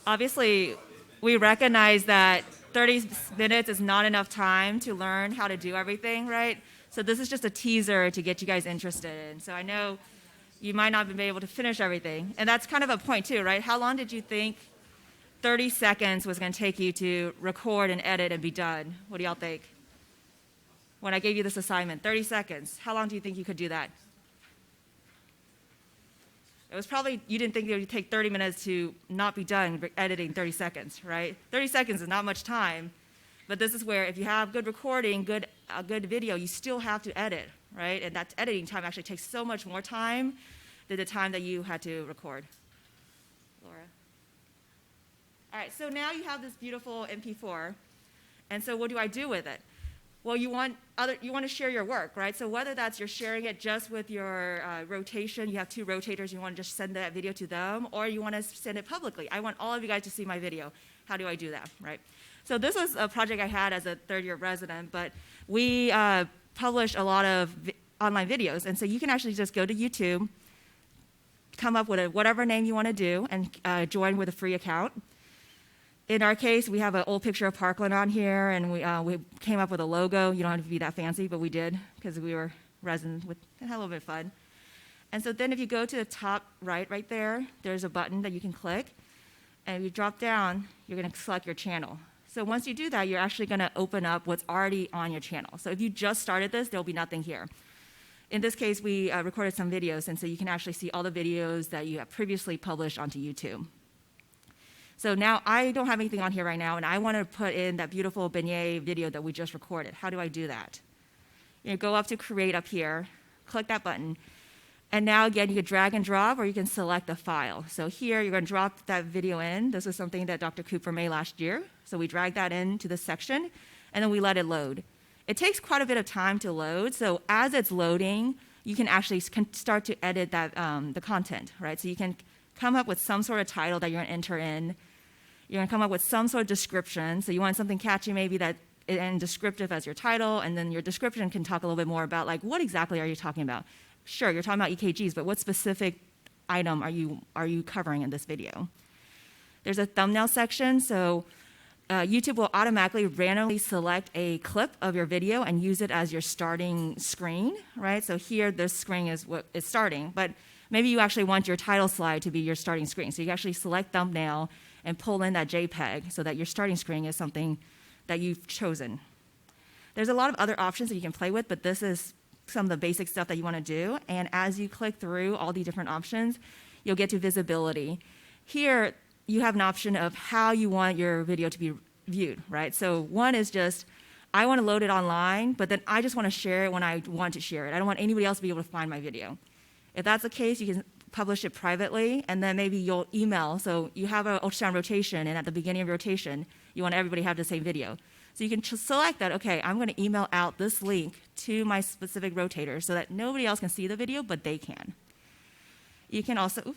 Obviously, we recognize that 30 minutes is not enough time to learn how to do everything, right? So this is just a teaser to get you guys interested in. So I know you might not be able to finish everything. And that's kind of a point too, right? How long did you think 30 seconds was going to take you to record and edit and be done? What do y'all think? When I gave you this assignment, 30 seconds, how long do you think you could do that? It was probably, you didn't think it would take 30 minutes to not be done editing 30 seconds, right? 30 seconds is not much time, but this is where if you have good recording, good video, you still have to edit, right? And that editing time actually takes so much more time than the time that you had to record. Laura? All right, so now you have this beautiful MP4, and so what do I do with it? Well, you want to share your work, right? So whether that's you're sharing it just with your rotation, you have 2 rotators, you want to just send that video to them, or you want to send it publicly. I want all of you guys to see my video. How do I do that, right? So this was a project I had as a third-year resident, but we published a lot of online videos, and so you can actually just go to YouTube, come up with whatever name you want to do, and join with a free account. In our case, we have an old picture of Parkland on here, and we came up with a logo. You don't have to be that fancy, but we did because we were residents. Had a little bit of fun. And so then if you go to the top right there, there's a button that you can click. And if you drop down, you're going to select your channel. So once you do that, you're actually going to open up what's already on your channel. So if you just started this, there'll be nothing here. In this case, we recorded some videos, and so you can actually see all the videos that you have previously published onto YouTube. So now I don't have anything on here right now, and I want to put in that beautiful beignet video that we just recorded. How do I do that? You go up to Create up here, click that button, and now again you can drag and drop, or you can select a file. So here you're going to drop that video in. This is something that Dr. Cooper made last year. So we drag that into this section, and then we let it load. It takes quite a bit of time to load, so as it's loading, you can actually start to edit that, the content, right? So you can come up with some sort of title that you're going to enter in. You're going to come up with some sort of description. So you want something catchy maybe that and descriptive as your title, and then your description can talk a little bit more about like what exactly are you talking about. Sure, you're talking about EKGs, but what specific item are you covering in this video? There's a thumbnail section, so YouTube will automatically randomly select a clip of your video and use it as your starting screen, right? So here this screen is what is starting, but maybe you actually want your title slide to be your starting screen. So you actually select thumbnail and pull in that JPEG so that your starting screen is something that you've chosen. There's a lot of other options that you can play with, but this is some of the basic stuff that you want to do. And as you click through all the different options, you'll get to visibility. Here, you have an option of how you want your video to be viewed, right? So one is just, I want to load it online, but then I just want to share it when I want to share it. I don't want anybody else to be able to find my video. If that's the case, you can publish it privately, and then maybe you'll email. So you have an ultrasound rotation, and at the beginning of rotation, you want everybody to have the same video. So you can select that, okay, I'm going to email out this link to my specific rotator so that nobody else can see the video, but they can. You can also,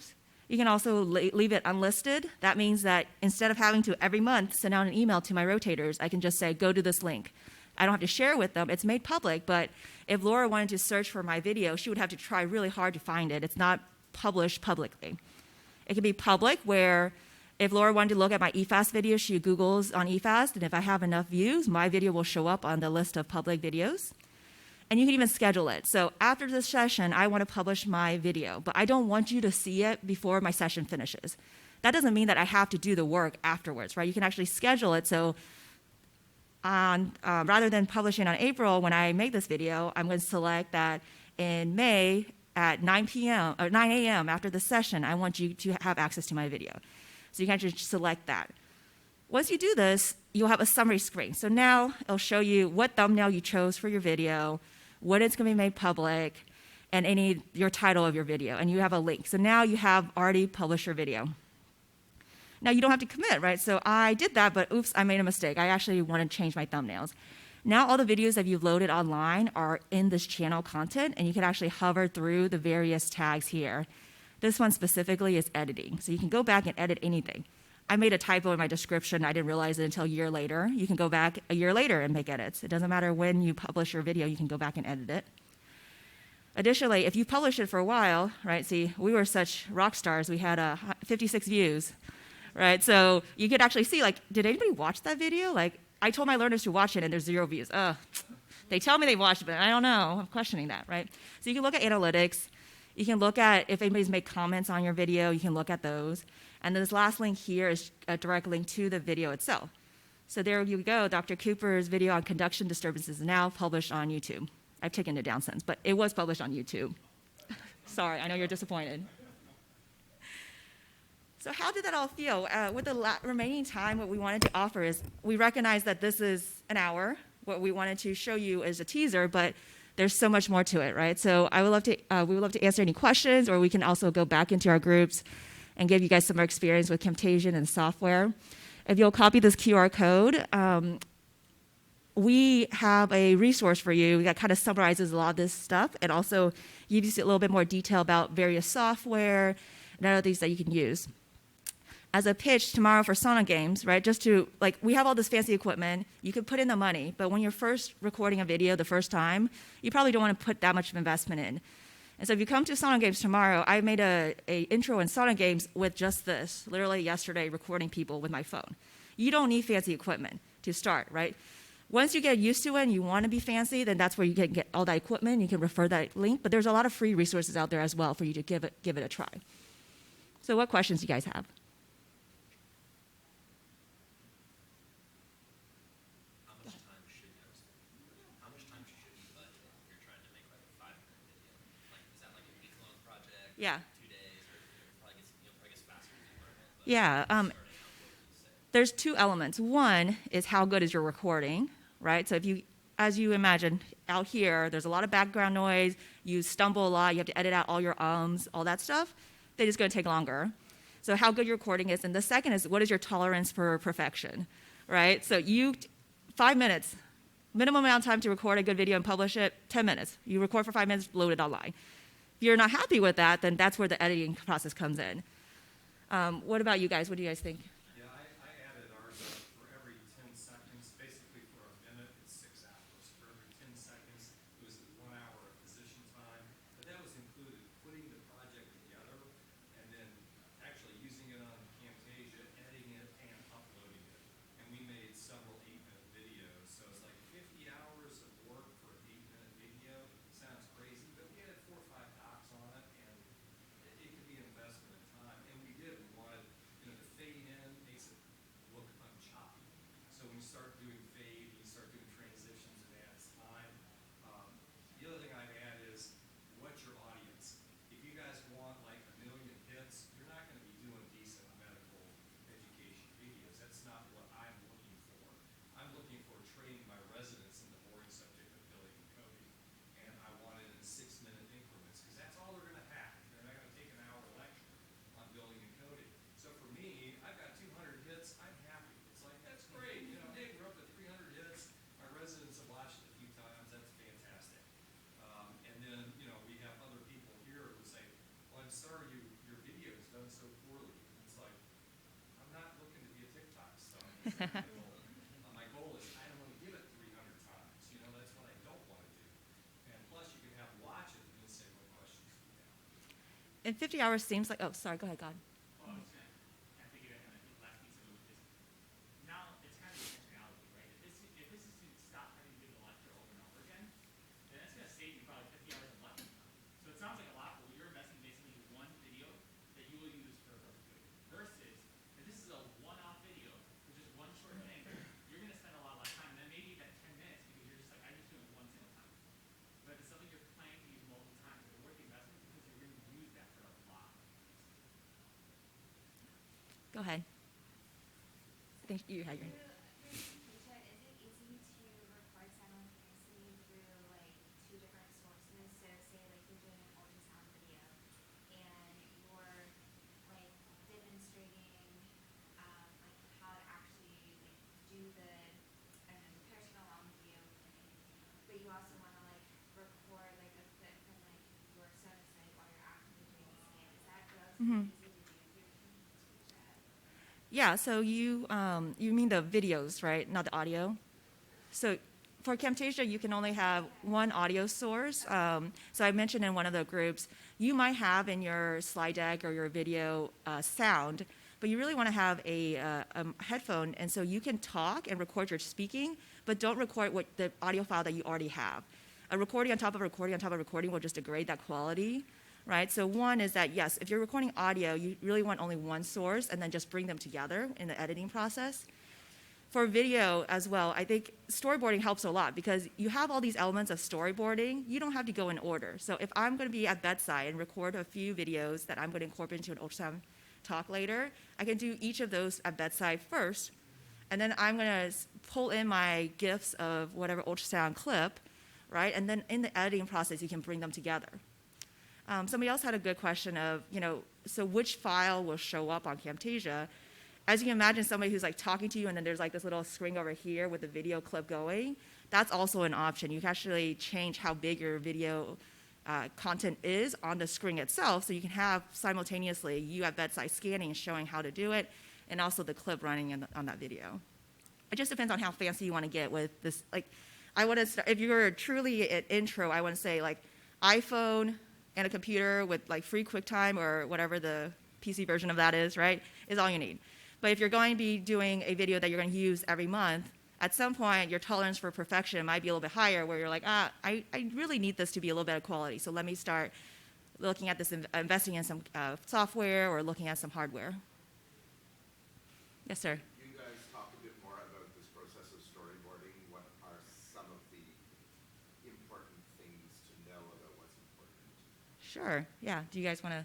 leave it unlisted. That means that instead of having to every month send out an email to my rotators, I can just say, go to this link. I don't have to share it with them. It's made public, but if Laura wanted to search for my video, she would have to try really hard to find it. It's not published publicly. It can be public where if Laura wanted to look at my eFast video, she Googles on eFast, and if I have enough views, my video will show up on the list of public videos. And you can even schedule it. So after this session, I want to publish my video, but I don't want you to see it before my session finishes. That doesn't mean that I have to do the work afterwards, right? You can actually schedule it so rather than publishing on April when I make this video, I'm going to select that in May at 9 p.m. or 9 a.m. after the session, I want you to have access to my video. So you can actually select that. Once you do this, you'll have a summary screen. So now it'll show you what thumbnail you chose for your video, when it's going to be made public, and your title of your video, and you have a link. So now you have already published your video. Now you don't have to commit, right? So I did that, but oops, I made a mistake. I actually want to change my thumbnails. Now all the videos that you've loaded online are in this channel content, and you can actually hover through the various tags here. This one specifically is editing, so you can go back and edit anything. I made a typo in my description. I didn't realize it until a year later. You can go back a year later and make edits. It doesn't matter when you publish your video, you can go back and edit it. Additionally, if you publish it for a while, right, see, we were such rock stars. We had 56 views, right? So you could actually see, like, did anybody watch that video? Like, I told my learners to watch it, and there's 0 views. They tell me they watched it, but I don't know. I'm questioning that, right? So you can look at analytics. You can look at if anybody's made comments on your video. You can look at those. And this last link here is a direct link to the video itself. So there you go. Dr. Cooper's video on conduction disturbances is now published on YouTube. I've taken it down since, but it was published on YouTube. Sorry, I know you're disappointed. So how did that all feel? With the remaining time, what we wanted to offer is we recognize that this is an hour. What we wanted to show you is a teaser, but there's so much more to it, right? So we would love to answer any questions, or we can also go back into our groups and give you guys some more experience with Camtasia and software. If you'll copy this QR code, we have a resource for you that kind of summarizes a lot of this stuff and also gives you a little bit more detail about various software and other things that you can use. As a pitch tomorrow for Sonic Games, right, just to, like, we have all this fancy equipment, you could put in the money, but when you're first recording a video the first time, you probably don't want to put that much of investment in. And so if you come to Sonic Games tomorrow, I made a intro in Sonic Games with just this, literally yesterday, recording people with my phone. You don't need fancy equipment to start, right? Once you get used to it and you want to be fancy, then that's where you can get all that equipment. You can refer that link, but there's a lot of free resources out there as well for you to give it a try. So what questions do you guys have? Yeah. 2 days, or probably gets faster as you learn it. Yeah. There's 2 elements. One is how good is your recording, right? So if you, as you imagine, out here, there's a lot of background noise. You stumble a lot. You have to edit out all your all that stuff. Then it's going to take longer. So how good your recording is. And the second is what is your tolerance for perfection, right? So 5 minutes, minimum amount of time to record a good video and publish it, 10 minutes. You record for 5 minutes, load it online. If you're not happy with that, then that's where the editing process comes in. What about you guys? What do you guys think? Yeah, I added ours for every 10 seconds. Basically, for a minute, it's 6 hours. For every 10 seconds, it was 1 hour of position time. But that was included putting the project together and then actually using it on Camtasia, editing it, and uploading it. And we made several 8-minute videos. So it's like 50 hours of work for an 8-minute video. Sounds crazy, but we added 4 or 5 docs on it, and it could be an investment in time. And we did. We wanted, the fade in makes it look unchoppy. So when you start doing fade, you start doing transitions, it adds time. The other thing I'd add is, what's your audience? If you guys want like 1 million hits, you're not going to be doing decent medical education videos. That's not what I'm looking for. I'm looking for training my residents in the boring subject of building and coding. And I want it in 6-minute increments, because that's all they're going to have. They're not going to take an hour lecture on building and coding. So for me, I've got 200 hits, I'm happy. It's like, that's great. Hey, we're up to 300 hits. My residents have watched it a few times. That's fantastic. And then, we have other people here who say, well, I'm sorry your video is done so poorly. It's like, I'm not looking to be a TikTok star. My goal is I don't want to give it 300 times. That's what I don't want to do. And plus, you can have watch it and then say what questions do you have. And 50 hours seems like, oh, sorry, go ahead, God. Well, I think the last piece of it was just, now it's kind of intentionality, right? If this is to stop having to give the lecture over and over again, then that's going to save you probably 50 hours of lecture time. So it sounds like a lot, but you're investing basically in one video that you will use for perpetuity. Versus, if this is a one-off video, with just one short thing, you're going to spend a lot less time. And then maybe that 10 minutes, because you're just like, I just do it one single time. But if it's something you're planning to use multiple times, it's worth the investment because you're going to use that for a lot. Go ahead. I think you had your... Is it easy to record simultaneously through like 2 different sources? So say like you're doing an ultrasound video and you're like demonstrating like how to actually like do the personal video, but you also want to like record like a clip from like your soda site while you're actually doing the scan. Is that relatively easy to do through Camtasia? Yeah, so you mean the videos, right? Not the audio? So for Camtasia, you can only have one audio source. So I mentioned in one of the groups, you might have in your slide deck or your video sound, but you really want to have a headphone, and so you can talk and record your speaking, but don't record what the audio file that you already have. A recording on top of a recording on top of a recording will just degrade that quality, right? So one is that, yes, if you're recording audio, you really want only one source and then just bring them together in the editing process. For video as well, I think storyboarding helps a lot because you have all these elements of storyboarding. You don't have to go in order. So if I'm going to be at bedside and record a few videos that I'm going to incorporate into an ultrasound talk later, I can do each of those at bedside first, and then I'm going to pull in my GIFs of whatever ultrasound clip, right? And then in the editing process, you can bring them together. Somebody else had a good question of, so which file will show up on Camtasia? As you can imagine, somebody who's like talking to you and then there's like this little screen over here with the video clip going, that's also an option. You can actually change how big your video content is on the screen itself, so you can have simultaneously you at bedside scanning and showing how to do it, and also the clip running on that video. It just depends on how fancy you want to get with this. Like, I want to start, if you're truly an intro, I want to say like iPhone and a computer with like free QuickTime or whatever the PC version of that is, right, is all you need. But if you're going to be doing a video that you're going to use every month, at some point your tolerance for perfection might be a little bit higher, where you're like, I really need this to be a little bit of quality, so let me start looking at this, investing in some software or looking at some hardware. Yes, sir. You guys talk a bit more about this process of storyboarding. What are some of the important things to know about what's important? Sure. Yeah. Do you guys want to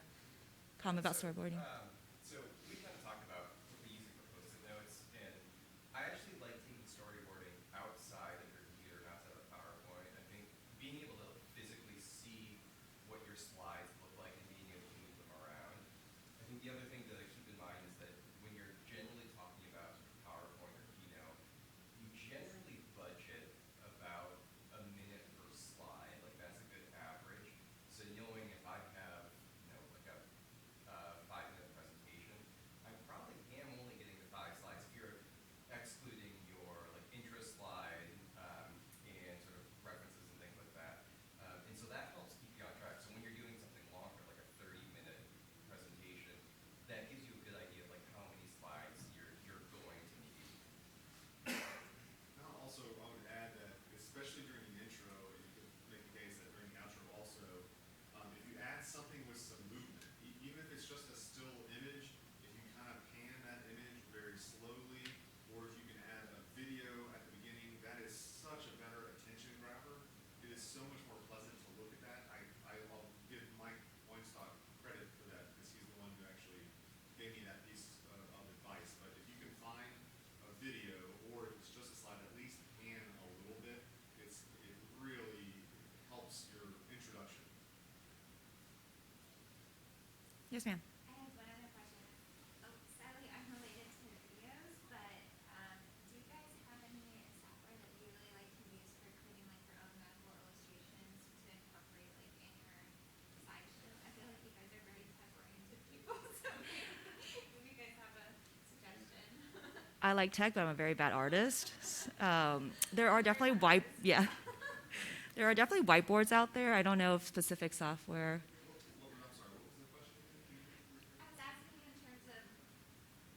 comment about storyboarding? So we kind of talked about the using for Post-it notes, and I actually like taking storyboarding outside of your computer, outside of PowerPoint. I think being able to physically see what your slides look like and being able to move them around. I think the other thing to keep in mind is that when you're generally talking about PowerPoint or Keynote, you generally budget about a minute per slide. Like that's a good average. So knowing if I have, like a 5-minute presentation, I probably am only getting the 5 slides here, excluding your like intro slide and sort of references and things like that. And so that helps keep you on track. So when you're doing something longer, like a 30-minute presentation, that gives you a good idea of like how many slides you're going to need. Also, I would add that, especially during the intro, and you could make the case that during the outro also, if you add something with some movement, even if it's just a still image, if you kind of pan that image very slowly, or if you can add a video at the beginning, that is such a better attention grabber. It is so much more pleasant to look at that. I'll give Mike Weinstock credit for that, because he's the one who actually gave me that piece of advice. But if you can find a video, or if it's just a slide, at least pan a little bit, it really helps your introduction. Yes, ma'am. I have one other question. Oh, sadly, unrelated to the videos, but do you guys have any software that you really like to use for creating like your own medical illustrations to incorporate like in your slideshows? I feel like you guys are very tech-oriented people, so if you guys have a suggestion. I like tech, but I'm a very bad artist. There are definitely there are definitely whiteboards out there. I don't know of specific software. I'm sorry, what was the question? I was asking in terms of,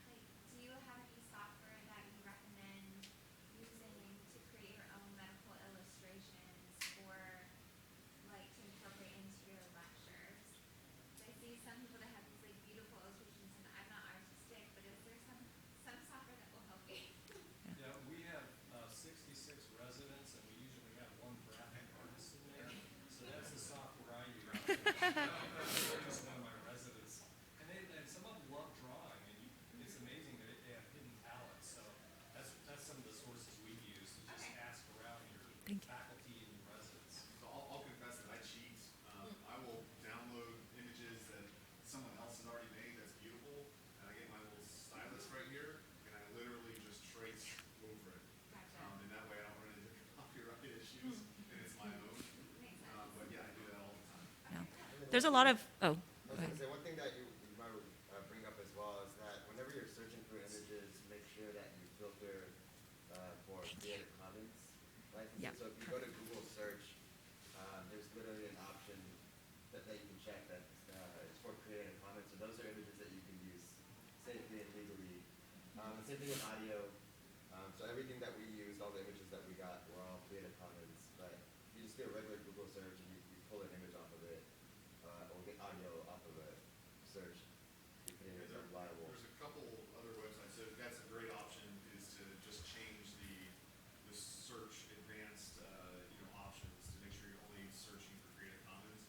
like, do you have any software that you recommend using to create your own medical illustrations or, like, to incorporate into your lectures? I see some people that have these, like, beautiful illustrations, and I'm not artistic, but is there some software that will help me? Yeah, we have 66 residents, and we usually have one graphic artist in there. So that's the software I use. Just one of my residents. And some of them love drawing, and it's amazing that they have hidden talents. So that's some of the sources we use to just ask around your faculty and your residents. So I'll confess that I cheat. I will download images that someone else has already made that's beautiful, and I get my little stylus right here, and I literally just trace over it. Gotcha. And that way I don't run into copyright issues, and it's my own. Makes sense. But yeah, I do that all the time. Yeah. There's a lot of I was going to say, one thing that you might bring up as well is that whenever you're searching for images, make sure that you filter for Creative Commons licenses. Yeah. So if you go to Google search, there's literally an option that you can check that is for Creative Commons. So those are images that you can use safely and be video and audio. So everything that we used, all the images that we got were all Creative Commons. But you just do a regular Google search and you pull an image off of it, or get audio off of a search. You put it in as reliable. There's a couple other websites. So that's a great option, is to just change the search advanced options to make sure you're only searching for Creative Commons.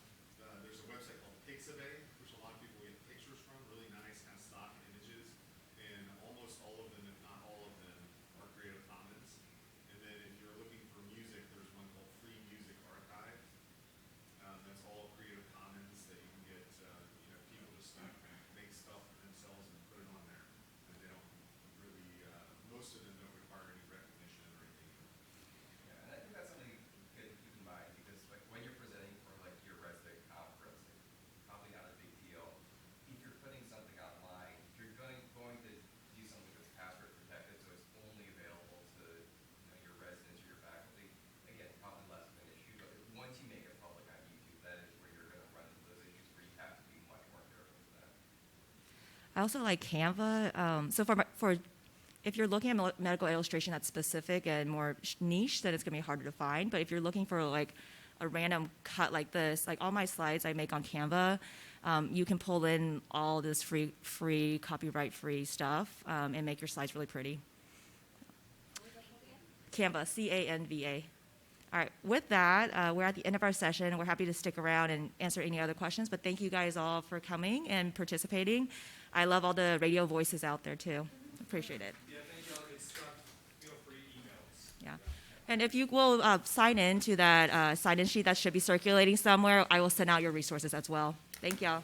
There's a website called Pixabay, which a lot of people get pictures from, really nice kind of stock images, and almost all of them, if not all of them, are Creative Commons. And then if you're looking for music, there's one called Free Music Archive. That's all Creative Commons that you can get. People just make stuff themselves and put it on there, and they don't really. Most of them don't require any recognition or anything. Yeah, and I think that's something good to keep in mind, because like when you're presenting for like your resident conference, it's probably not a big deal. If you're putting something online, you're going to do something that's password protected, so it's only available to your residents or your faculty. Again, probably less of an issue, but once you make it public on YouTube, that is where you're going to run into those issues where you have to be much more careful with that. I also like Canva. So for if you're looking at medical illustration that's specific and more niche, then it's going to be harder to find. But if you're looking for like a random cut like this, like all my slides I make on Canva, you can pull in all this free copyright-free stuff and make your slides really pretty. Canva, C-A-N-V-A. All right, with that, we're at the end of our session. We're happy to stick around and answer any other questions, but thank you guys all for coming and participating. I love all the radio voices out there too. Appreciate it. Yeah, thank y'all. Good stuff. Feel free emails. Yeah. And if you will sign in to that sign-in sheet that should be circulating somewhere, I will send out your resources as well. Thank y'all.